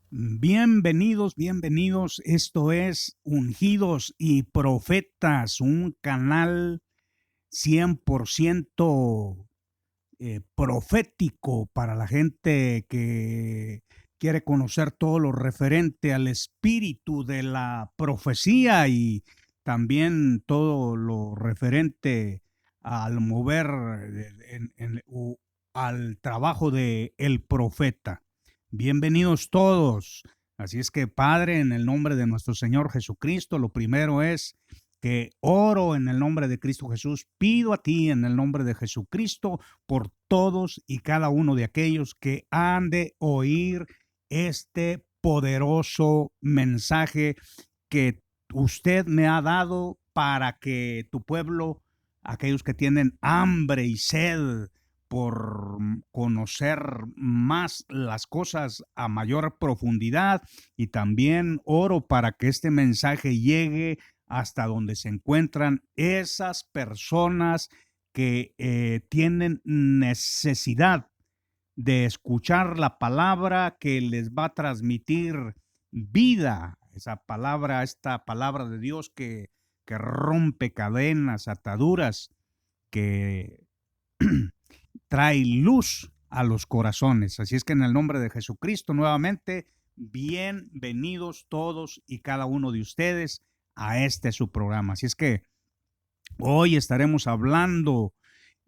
Bienvenidos, bienvenidos. Esto es Ungidos y Profetas, un canal 100% profético para la gente que quiere conocer todo lo referente al espíritu de la profecía y también todo lo referente al mover al trabajo de el profeta. Bienvenidos todos. Así es que, Padre, en el nombre de nuestro Señor Jesucristo, lo primero es que oro en el nombre de Cristo Jesús, pido a ti en el nombre de Jesucristo por todos y cada uno de aquellos que han de oír este poderoso mensaje que usted me ha dado para que tu pueblo, aquellos que tienen hambre y sed por conocer más las cosas a mayor profundidad, y también oro para que este mensaje llegue hasta donde se encuentran esas personas que tienen necesidad de escuchar la palabra que les va a transmitir vida, esa palabra, esta palabra de Dios que rompe cadenas, ataduras, que trae luz a los corazones. Así es que en el nombre de Jesucristo, nuevamente, bienvenidos todos y cada uno de ustedes a este su programa. Así es que hoy estaremos hablando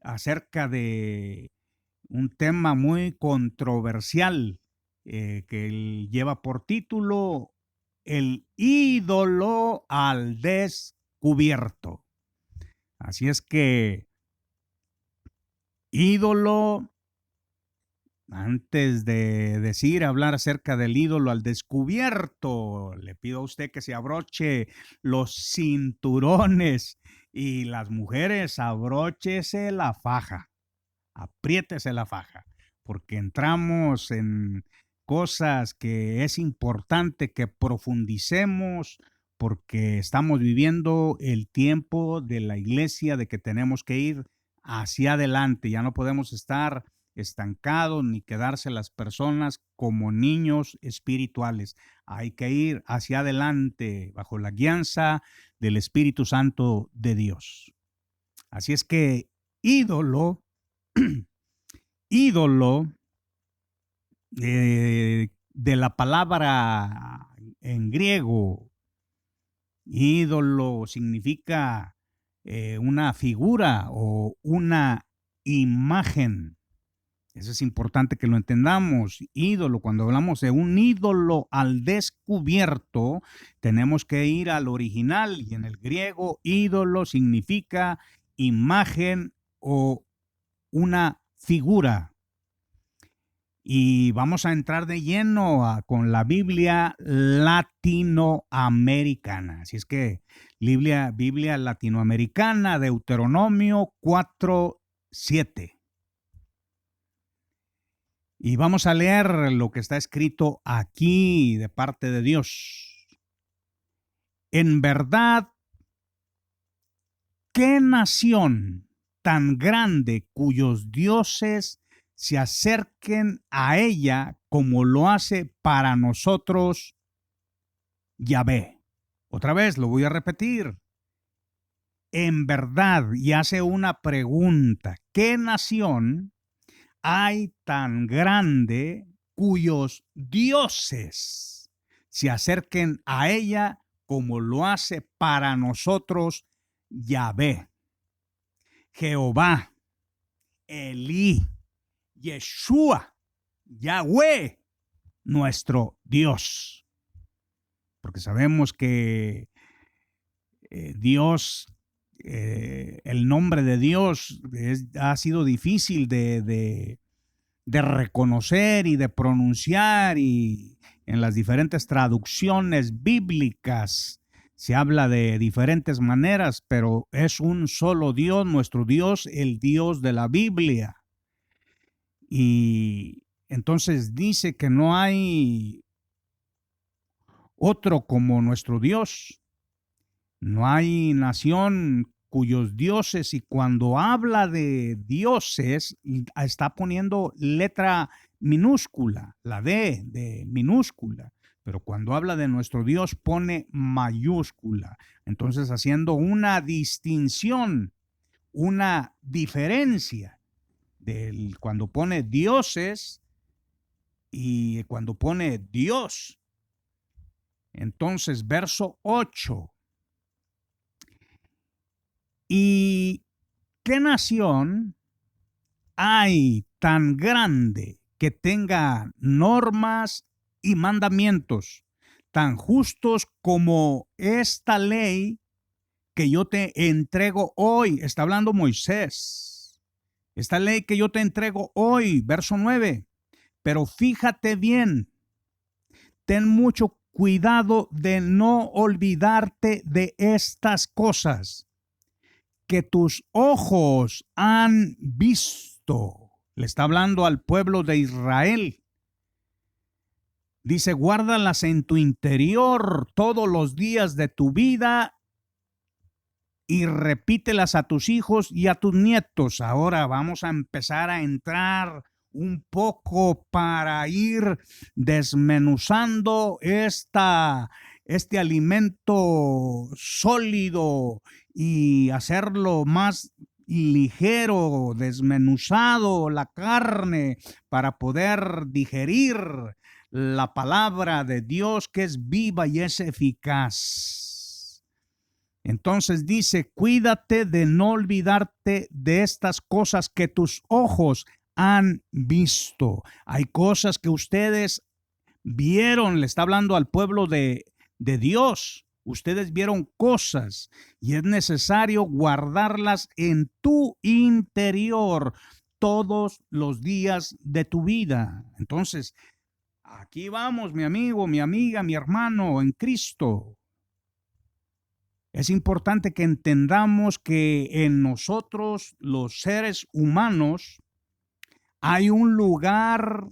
acerca de un tema muy controversial que lleva por título El ídolo al descubierto. Así es que ídolo, antes de hablar acerca del ídolo al descubierto, le pido a usted que se abroche los cinturones y las mujeres abróchese la faja, apriétese la faja, porque entramos en cosas que es importante que profundicemos, porque estamos viviendo el tiempo de la iglesia, de que tenemos que ir hacia adelante, ya no podemos estar estancados ni quedarse las personas como niños espirituales. Hay que ir hacia adelante bajo la guianza del Espíritu Santo de Dios. Así es que ídolo, ídolo de la palabra en griego, ídolo significa una figura o una imagen. Eso es importante que lo entendamos. Ídolo, cuando hablamos de un ídolo al descubierto, tenemos que ir al original, y en el griego ídolo significa imagen o una figura. Y vamos a entrar de lleno con la Biblia latinoamericana. Así es que Biblia latinoamericana, Deuteronomio 4:7. Y vamos a leer lo que está escrito aquí de parte de Dios. En verdad, ¿qué nación tan grande cuyos dioses se acerquen a ella como lo hace para nosotros Yahvé? Otra vez lo voy a repetir. En verdad, y hace una pregunta, ¿qué nación hay tan grande cuyos dioses se acerquen a ella como lo hace para nosotros Yahvé? Jehová, Elí, Yeshua, Yahweh, nuestro Dios. Porque sabemos que Dios, el nombre de Dios ha sido difícil de reconocer y de pronunciar, y en las diferentes traducciones bíblicas se habla de diferentes maneras, pero es un solo Dios, nuestro Dios, el Dios de la Biblia. Y entonces dice que no hay otro como nuestro Dios. No hay nación cuyos dioses, y cuando habla de dioses, está poniendo letra minúscula, la D de minúscula, pero cuando habla de nuestro Dios pone mayúscula. Entonces, haciendo una distinción, una diferencia cuando pone dioses y cuando pone Dios. Entonces, verso 8. ¿Y qué nación hay tan grande que tenga normas y mandamientos tan justos como esta ley que yo te entrego hoy? Está hablando Moisés. Esta ley que yo te entrego hoy, verso 9. Pero fíjate bien, ten mucho cuidado de no olvidarte de estas cosas que tus ojos han visto. Le está hablando al pueblo de Israel. Dice, guárdalas en tu interior todos los días de tu vida y repítelas a tus hijos y a tus nietos. Ahora vamos a empezar a entrar un poco para ir desmenuzando este alimento sólido y hacerlo más ligero, desmenuzado la carne para poder digerir la palabra de Dios que es viva y es eficaz. Entonces dice, cuídate de no olvidarte de estas cosas que tus ojos han visto. Hay cosas que ustedes vieron, le está hablando al pueblo de Dios. Ustedes vieron cosas y es necesario guardarlas en tu interior todos los días de tu vida. Entonces, aquí vamos, mi amigo, mi amiga, mi hermano en Cristo. Es importante que entendamos que en nosotros, los seres humanos, hay un lugar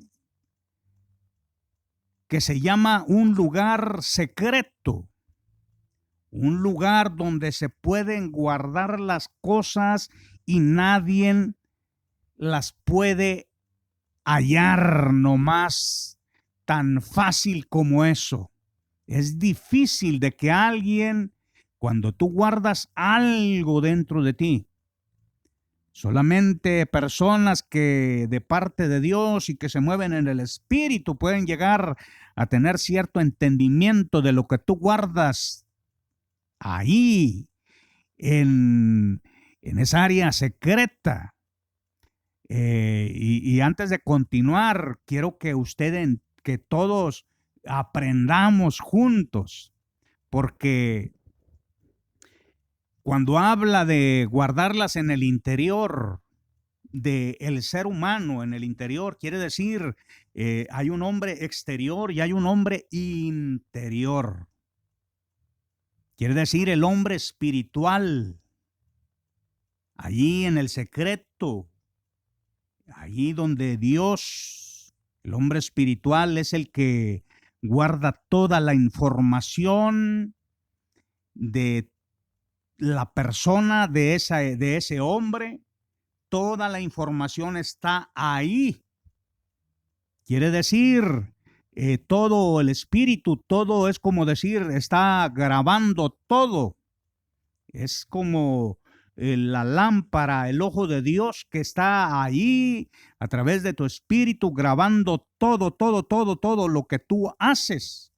que se llama un lugar secreto, un lugar donde se pueden guardar las cosas y nadie las puede hallar nomás tan fácil como eso. Es difícil de que alguien, cuando tú guardas algo dentro de ti, solamente personas que de parte de Dios y que se mueven en el Espíritu pueden llegar a tener cierto entendimiento de lo que tú guardas ahí, en esa área secreta. Y antes de continuar, quiero que que todos aprendamos juntos, porque cuando habla de guardarlas en el interior del ser humano, en el interior, quiere decir, hay un hombre exterior y hay un hombre interior. Quiere decir el hombre espiritual, allí en el secreto, allí donde Dios, el hombre espiritual es el que guarda toda la información de la persona, de ese hombre. Toda la información está ahí. Quiere decir, todo el espíritu, todo es como decir, está grabando todo. Es como la lámpara, el ojo de Dios que está ahí a través de tu espíritu grabando todo lo que tú haces.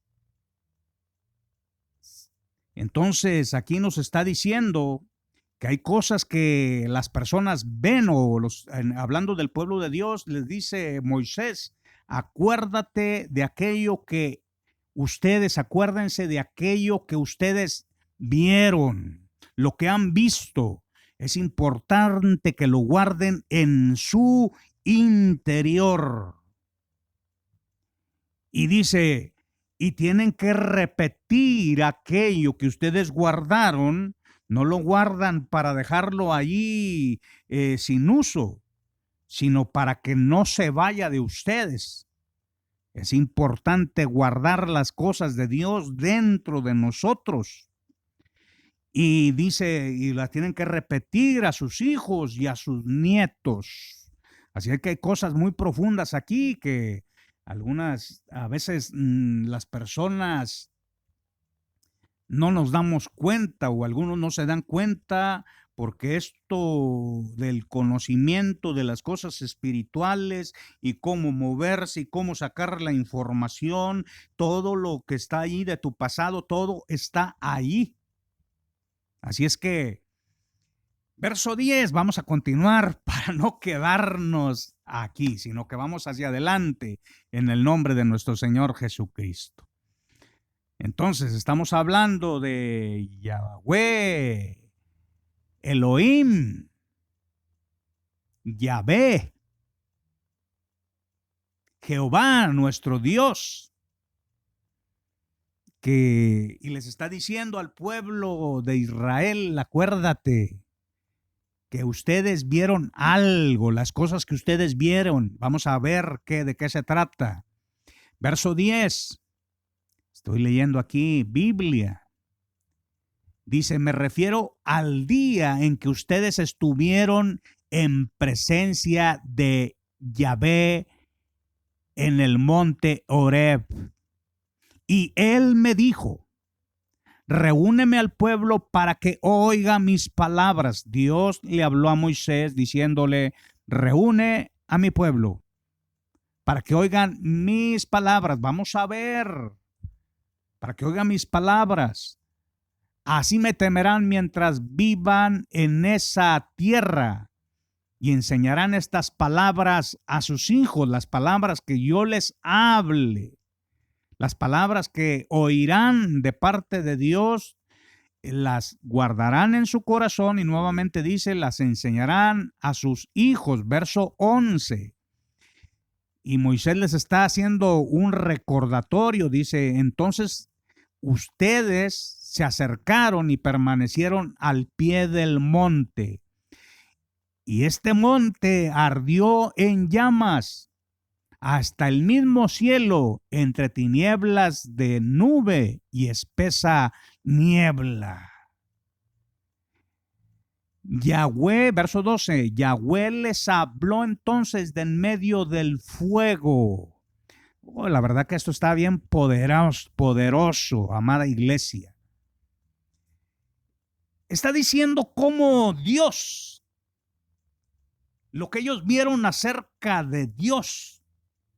Entonces, aquí nos está diciendo que hay cosas que las personas ven hablando del pueblo de Dios, les dice Moisés, acuérdate de aquello que acuérdense de aquello que ustedes vieron, lo que han visto. Es importante que lo guarden en su interior. Y dice, y tienen que repetir aquello que ustedes guardaron. No lo guardan para dejarlo allí sin uso, sino para que no se vaya de ustedes. Es importante guardar las cosas de Dios dentro de nosotros. Y dice, y las tienen que repetir a sus hijos y a sus nietos. Así es que hay cosas muy profundas aquí que algunas, a veces las personas no nos damos cuenta o algunos no se dan cuenta porque esto del conocimiento de las cosas espirituales y cómo moverse y cómo sacar la información, todo lo que está ahí de tu pasado, todo está ahí. Así es que, verso 10, vamos a continuar para no quedarnos aquí, sino que vamos hacia adelante en el nombre de nuestro Señor Jesucristo. Entonces, estamos hablando de Yahweh, Elohim, Yahvé, Jehová, nuestro Dios, y les está diciendo al pueblo de Israel, acuérdate que ustedes vieron algo, las cosas que ustedes vieron. Vamos a ver de qué se trata. Verso 10, estoy leyendo aquí Biblia. Dice, me refiero al día en que ustedes estuvieron en presencia de Yahvé en el monte Horeb. Y él me dijo, reúneme al pueblo para que oiga mis palabras. Dios le habló a Moisés diciéndole, reúne a mi pueblo para que oigan mis palabras. Vamos a ver, para que oigan mis palabras. Así me temerán mientras vivan en esa tierra y enseñarán estas palabras a sus hijos, las palabras que yo les hable, las palabras que oirán de parte de Dios, las guardarán en su corazón y nuevamente dice, las enseñarán a sus hijos. Verso 11. Y Moisés les está haciendo un recordatorio, dice, entonces ustedes se acercaron y permanecieron al pie del monte. Y este monte ardió en llamas hasta el mismo cielo, entre tinieblas de nube y espesa niebla. Yahweh, verso 12, Yahweh les habló entonces de en medio del fuego. Oh, la verdad que esto está bien poderoso, amada iglesia. Está diciendo cómo Dios, lo que ellos vieron acerca de Dios,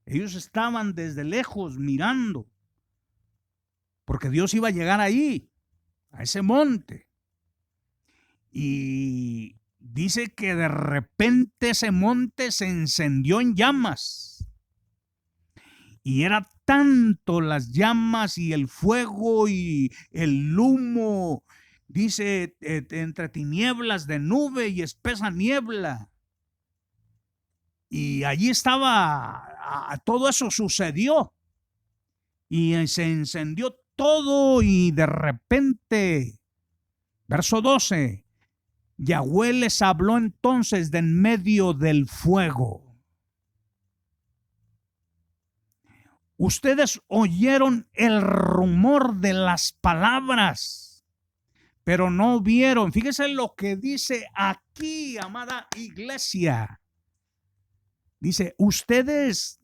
ellos estaban desde lejos mirando, porque Dios iba a llegar ahí, a ese monte. Y dice que de repente ese monte se encendió en llamas. Y era tanto las llamas y el fuego y el humo, dice, entre tinieblas de nube y espesa niebla. Y allí estaba, todo eso sucedió. Y se encendió todo y de repente, verso 12, Yahweh les habló entonces de en medio del fuego. Ustedes oyeron el rumor de las palabras, pero no vieron. Fíjese lo que dice aquí, amada iglesia. Dice, ustedes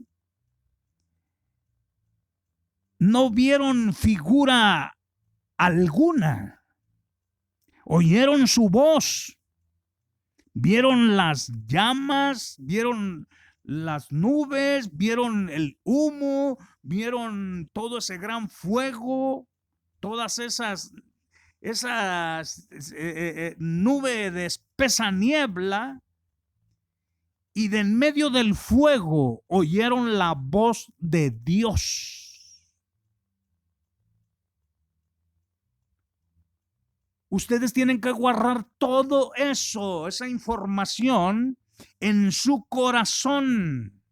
no vieron figura alguna. Oyeron su voz. Vieron las llamas, vieron las nubes, vieron el humo, vieron todo ese gran fuego, todas esas nubes de espesa niebla, y de en medio del fuego oyeron la voz de Dios. Ustedes tienen que guardar todo eso, esa información en su corazón.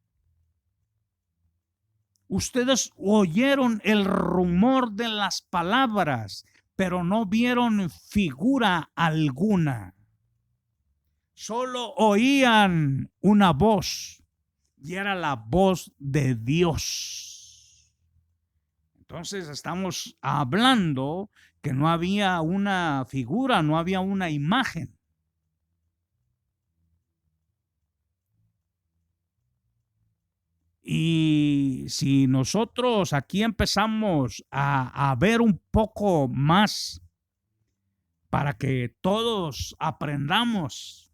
Ustedes oyeron el rumor de las palabras, pero no vieron figura alguna. Solo oían una voz y era la voz de Dios. Entonces estamos hablando que no había una figura, no había una imagen. si nosotros aquí empezamos a ver un poco más para que todos aprendamos,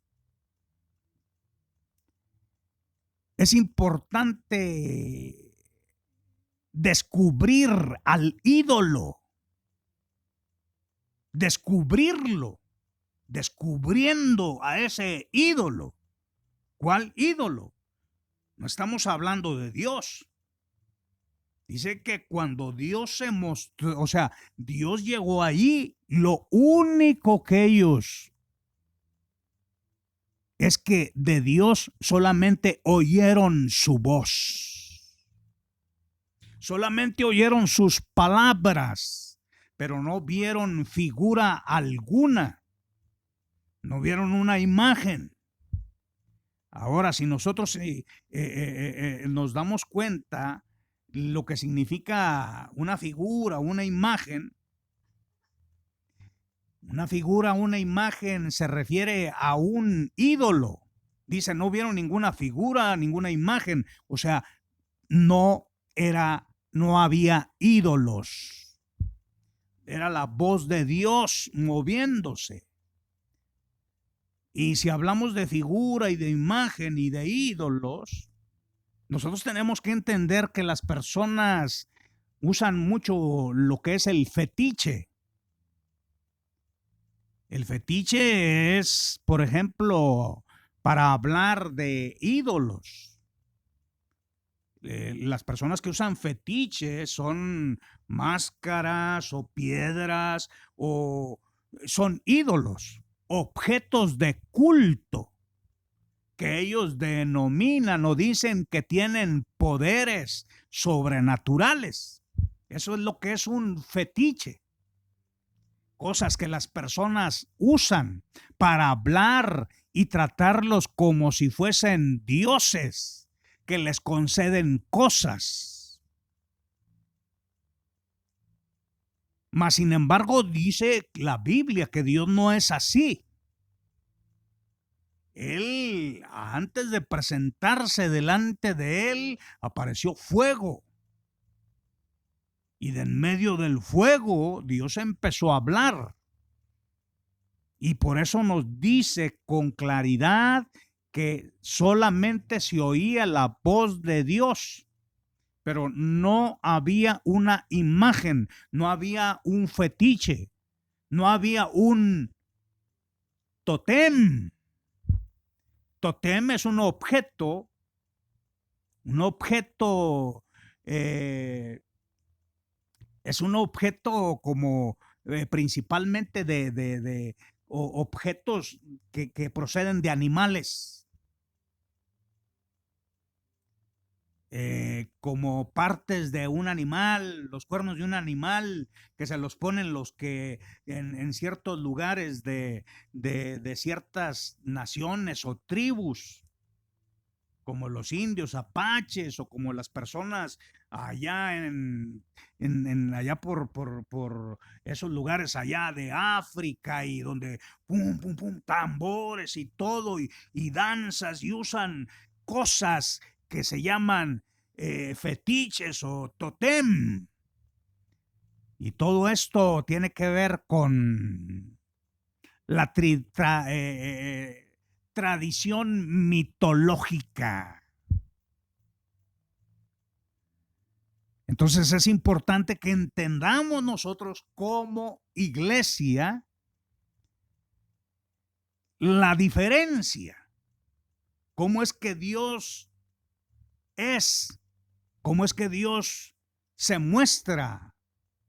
es importante descubrir al ídolo, descubrirlo, descubriendo a ese ídolo. ¿Cuál ídolo? No estamos hablando de Dios. Dice que cuando Dios se mostró, o sea, Dios llegó allí, lo único que ellos es que de Dios solamente oyeron su voz. Solamente oyeron sus palabras, pero no vieron figura alguna. No vieron una imagen. Ahora, si nosotros nos damos cuenta lo que significa una figura, una imagen se refiere a un ídolo. Dice, no vieron ninguna figura, ninguna imagen. O sea, no había ídolos. Era la voz de Dios moviéndose. Y si hablamos de figura y de imagen y de ídolos, nosotros tenemos que entender que las personas usan mucho lo que es el fetiche. El fetiche es, por ejemplo, para hablar de ídolos. Las personas que usan fetiche son máscaras o piedras o son ídolos, objetos de culto que ellos denominan o dicen que tienen poderes sobrenaturales. Eso es lo que es un fetiche. Cosas que las personas usan para hablar y tratarlos como si fuesen dioses que les conceden cosas. Mas, sin embargo, dice la Biblia que Dios no es así. Él, antes de presentarse delante de él, apareció fuego. Y de en medio del fuego, Dios empezó a hablar. Y por eso nos dice con claridad que solamente se oía la voz de Dios, pero no había una imagen, no había un fetiche, no había un totem. Totem es un objeto eh, es un objeto como principalmente de objetos que proceden de animales. Como partes de un animal, los cuernos de un animal que se los ponen los que en ciertos lugares de ciertas naciones o tribus, como los indios apaches o como las personas allá allá por esos lugares allá de África y donde pum, pum, pum, tambores y todo y danzas y usan cosas que se llaman fetiches o totem. Y todo esto tiene que ver con la tradición mitológica. Entonces es importante que entendamos nosotros como iglesia la diferencia. ¿Cómo es que Dios cómo es que Dios se muestra?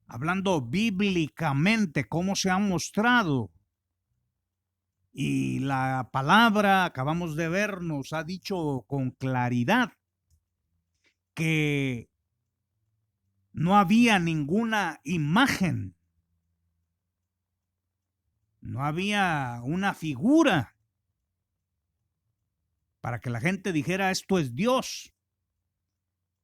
Hablando bíblicamente, cómo se ha mostrado. Y la palabra, acabamos de ver, nos ha dicho con claridad que no había ninguna imagen, no había una figura para que la gente dijera esto es Dios,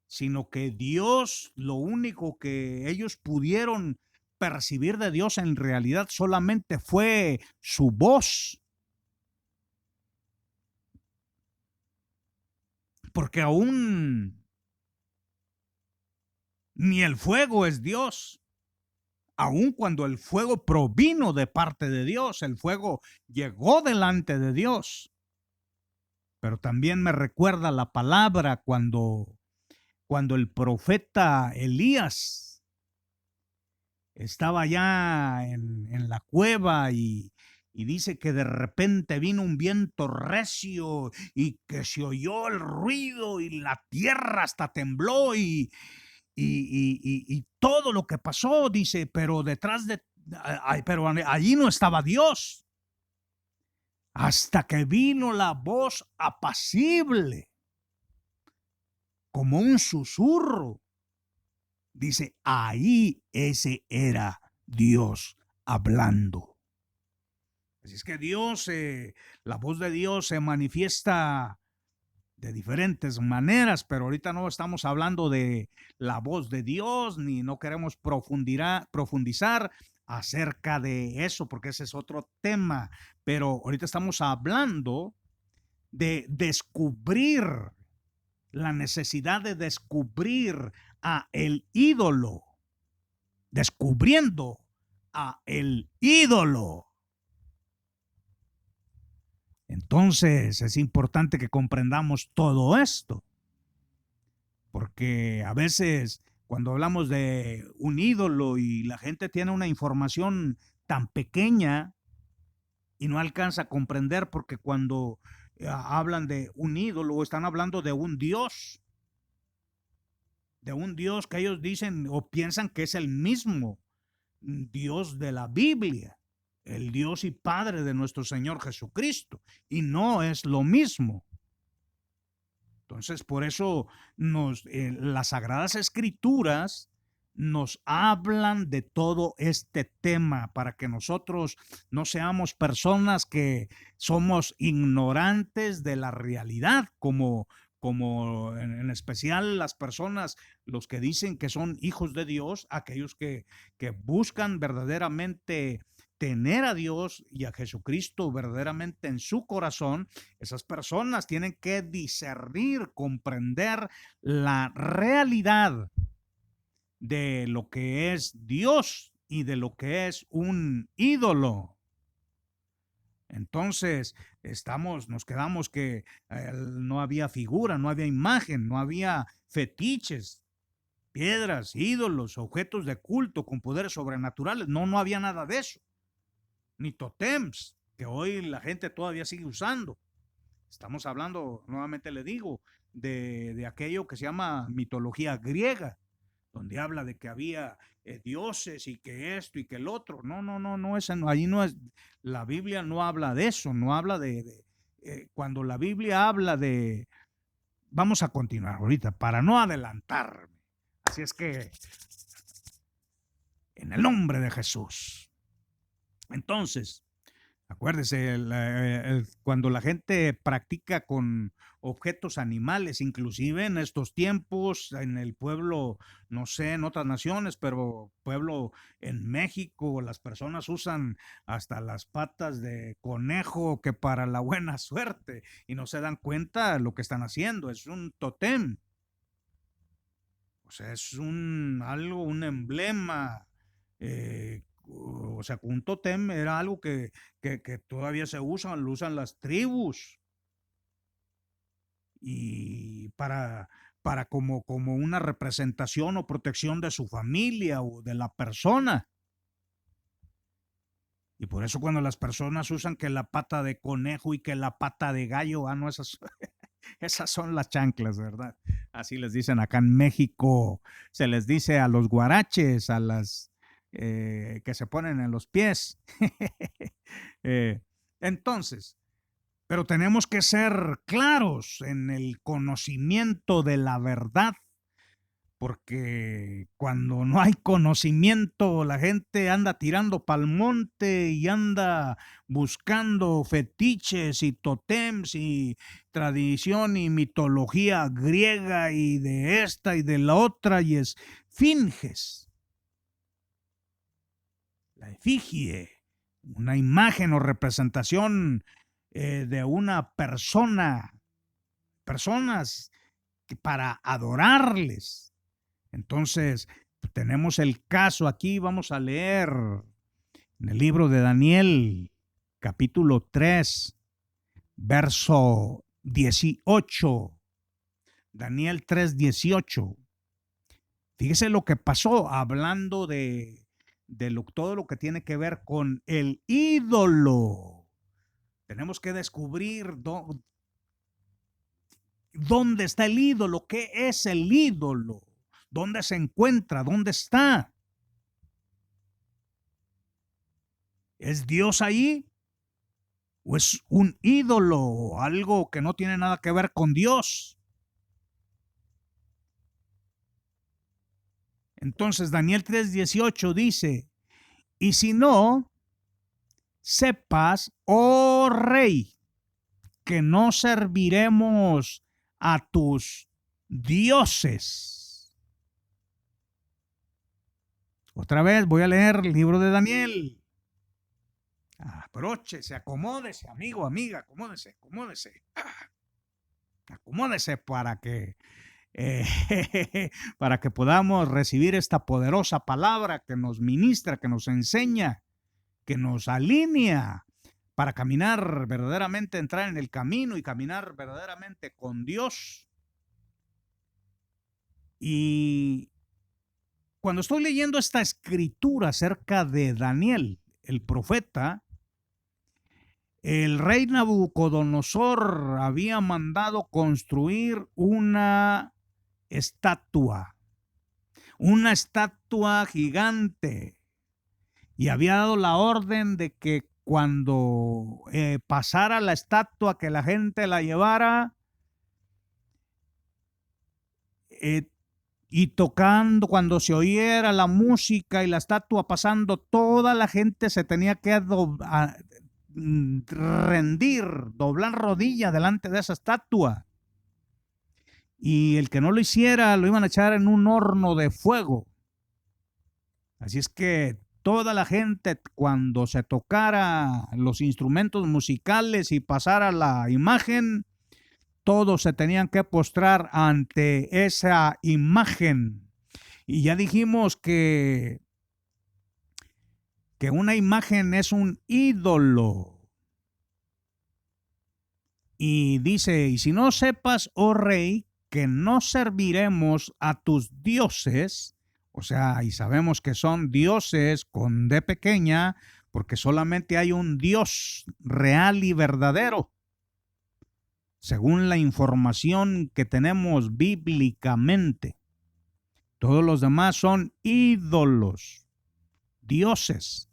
sino que Dios, lo único que ellos pudieron percibir de Dios en realidad solamente fue su voz. Porque aún ni el fuego es Dios. Aun cuando el fuego provino de parte de Dios, el fuego llegó delante de Dios. Pero también me recuerda la palabra cuando el profeta Elías estaba ya en la cueva y dice que de repente vino un viento recio y que se oyó el ruido y la tierra hasta tembló y todo lo que pasó, dice, pero pero allí no estaba Dios, hasta que vino la voz apacible, como un susurro. Dice, ahí ese era Dios hablando. Así es que la voz de Dios se manifiesta de diferentes maneras, pero ahorita no estamos hablando de la voz de Dios, ni no queremos profundizar acerca de eso, porque ese es otro tema. Pero ahorita estamos hablando de descubrir, la necesidad de descubrir a el ídolo, descubriendo a el ídolo. Entonces es importante que comprendamos todo esto, porque a veces cuando hablamos de un ídolo y la gente tiene una información tan pequeña y no alcanza a comprender, porque cuando hablan de un ídolo están hablando de un Dios que ellos dicen o piensan que es el mismo Dios de la Biblia, el Dios y Padre de nuestro Señor Jesucristo, y no es lo mismo. Entonces, por eso las Sagradas Escrituras nos hablan de todo este tema para que nosotros no seamos personas que somos ignorantes de la realidad, como en especial las personas, los que dicen que son hijos de Dios, aquellos que buscan verdaderamente tener a Dios y a Jesucristo verdaderamente en su corazón. Esas personas tienen que discernir, comprender la realidad de lo que es Dios y de lo que es un ídolo. Entonces, nos quedamos que no había figura, no había imagen, no había fetiches, piedras, ídolos, objetos de culto con poderes sobrenaturales. No había nada de eso. Ni totems, que hoy la gente todavía sigue usando. Estamos hablando, nuevamente le digo, de aquello que se llama mitología griega, donde habla de que había dioses y que esto y que el otro. Allí no es, la Biblia no habla de eso, no habla cuando la Biblia habla vamos a continuar ahorita para no adelantarme. Así es que, en el nombre de Jesús. Entonces, acuérdese, cuando la gente practica con objetos animales, inclusive en estos tiempos, en el pueblo, no sé, en otras naciones, pero pueblo en México, las personas usan hasta las patas de conejo que para la buena suerte y no se dan cuenta de lo que están haciendo. Es un totem. O sea, es un emblema. O sea, un tótem era algo que todavía se lo usan las tribus y para como una representación o protección de su familia o de la persona. Y por eso cuando las personas usan que la pata de conejo y que la pata de gallo, no, esas son las chanclas, ¿verdad? Así les dicen acá en México. Se les dice a los guaraches, a las que se ponen en los pies. Entonces, pero tenemos que ser claros en el conocimiento de la verdad, porque cuando no hay conocimiento, la gente anda tirando pa'l monte y anda buscando fetiches y totems y tradición y mitología griega y de esta y de la otra y esfinges. La efigie, una imagen o representación de una persona, personas que para adorarles. Entonces, tenemos el caso aquí, vamos a leer en el libro de Daniel, capítulo 3, verso 18. Daniel 3:18. Fíjese lo que pasó hablando de todo lo que tiene que ver con el ídolo. Tenemos que descubrir dónde está el ídolo, qué es el ídolo, dónde se encuentra, dónde está. ¿Es Dios ahí? ¿O es un ídolo, algo que no tiene nada que ver con Dios? Entonces Daniel 3:18 dice, y si no, sepas, oh rey, que no serviremos a tus dioses. Otra vez voy a leer el libro de Daniel. Abróchese, acomódese, amigo, amiga, acomódese, acomódese. Acomódese para que para que podamos recibir esta poderosa palabra que nos ministra, que nos enseña, que nos alinea para caminar verdaderamente, entrar en el camino y caminar verdaderamente con Dios. Y cuando estoy leyendo esta escritura acerca de Daniel, el profeta, el rey Nabucodonosor había mandado construir una estatua gigante, y había dado la orden de que cuando pasara la estatua, que la gente la llevara y tocando, cuando se oyera la música y la estatua pasando, toda la gente se tenía que rendir, doblar rodilla delante de esa estatua. Y el que no lo hiciera lo iban a echar en un horno de fuego. Así es que toda la gente, cuando se tocara los instrumentos musicales y pasara la imagen, todos se tenían que postrar ante esa imagen. Y ya dijimos que una imagen es un ídolo. Y dice, y si no sepas, oh rey, que no serviremos a tus dioses, o sea, y sabemos que son dioses con D pequeña, porque solamente hay un Dios real y verdadero, según la información que tenemos bíblicamente. Todos los demás son ídolos, dioses,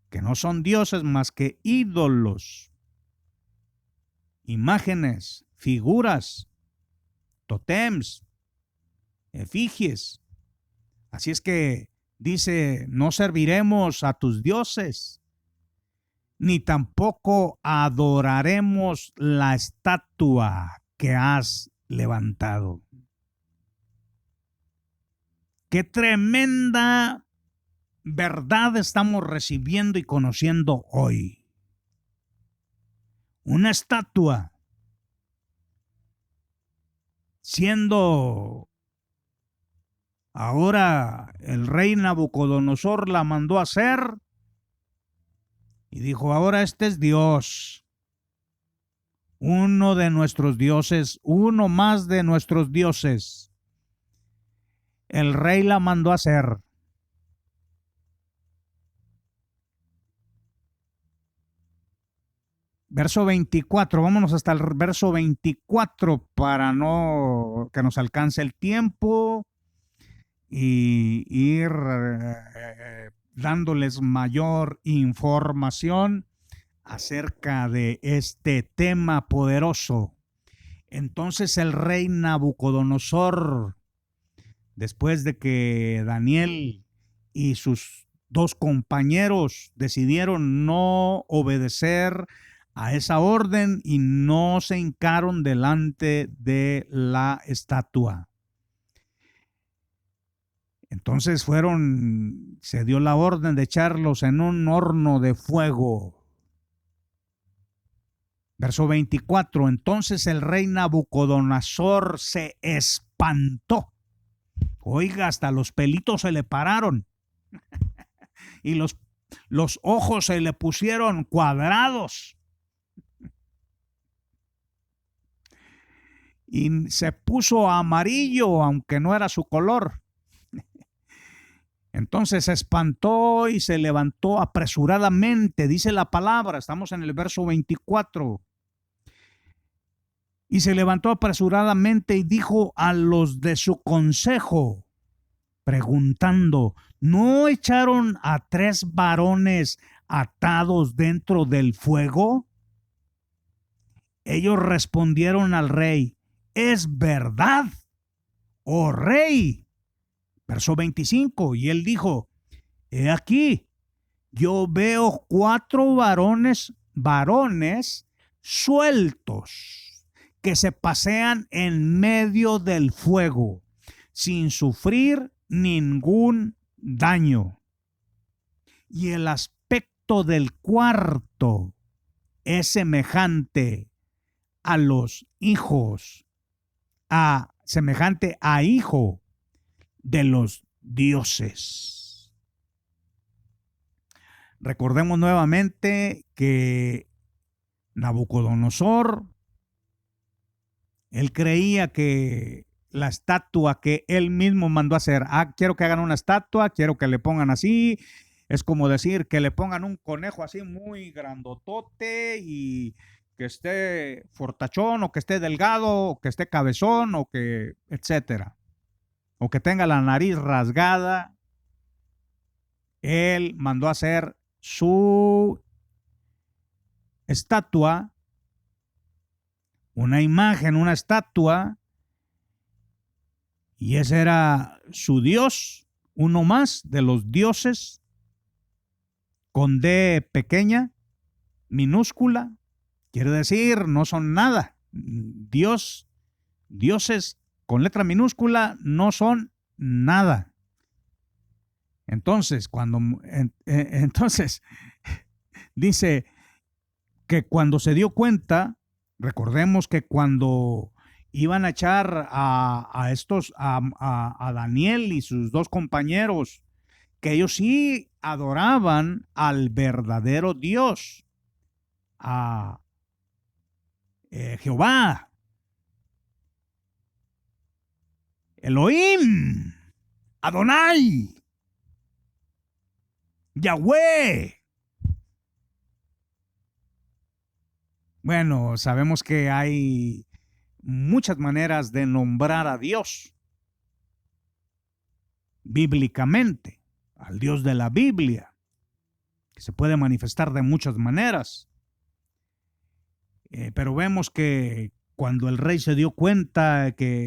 que no son dioses más que ídolos, imágenes, figuras, tótems, efigies. Así es que dice, no serviremos a tus dioses, ni tampoco adoraremos la estatua que has levantado. Qué tremenda verdad estamos recibiendo y conociendo hoy. Una estatua siendo ahora el rey Nabucodonosor la mandó a hacer y dijo, ahora este es Dios, uno de nuestros dioses, uno más de nuestros dioses. El rey la mandó a hacer. Verso 24, vámonos hasta el verso 24 para no que nos alcance el tiempo y ir dándoles mayor información acerca de este tema poderoso. Entonces el rey Nabucodonosor, después de que Daniel y sus dos compañeros decidieron no obedecer a esa orden y no se hincaron delante de la estatua, entonces se dio la orden de echarlos en un horno de fuego. Verso 24, entonces el rey Nabucodonosor se espantó Oiga, hasta los pelitos se le pararon y los ojos se le pusieron cuadrados y se puso amarillo, aunque no era su color. Entonces se espantó y se levantó apresuradamente, dice la palabra, estamos en el verso 24. Y se levantó apresuradamente y dijo a los de su consejo, preguntando, ¿no echaron a 3 varones atados dentro del fuego? Ellos respondieron al rey, es verdad, oh rey. Verso 25, y él dijo, he aquí, yo veo 4 varones sueltos que se pasean en medio del fuego sin sufrir ningún daño. Y el aspecto del cuarto es semejante a los hijos, semejante a hijo de los dioses. Recordemos nuevamente que Nabucodonosor, él creía que la estatua que él mismo mandó a hacer, quiero que hagan una estatua, quiero que le pongan así, es como decir que le pongan un conejo así muy grandotote y que esté fortachón o que esté delgado o que esté cabezón o que etcétera, o que tenga la nariz rasgada. Él mandó a hacer su estatua, una imagen, una estatua, y ese era su Dios, uno más de los dioses, con D pequeña, minúscula, quiere decir no son nada. Dioses con letra minúscula no son nada. Entonces, entonces dice que cuando se dio cuenta, recordemos que cuando iban a echar a Daniel y sus 2 compañeros, que ellos sí adoraban al verdadero Dios, a Jehová, Elohim, Adonai, Yahweh. Bueno, sabemos que hay muchas maneras de nombrar a Dios bíblicamente, al Dios de la Biblia, que se puede manifestar de muchas maneras. Pero vemos que cuando el rey se dio cuenta que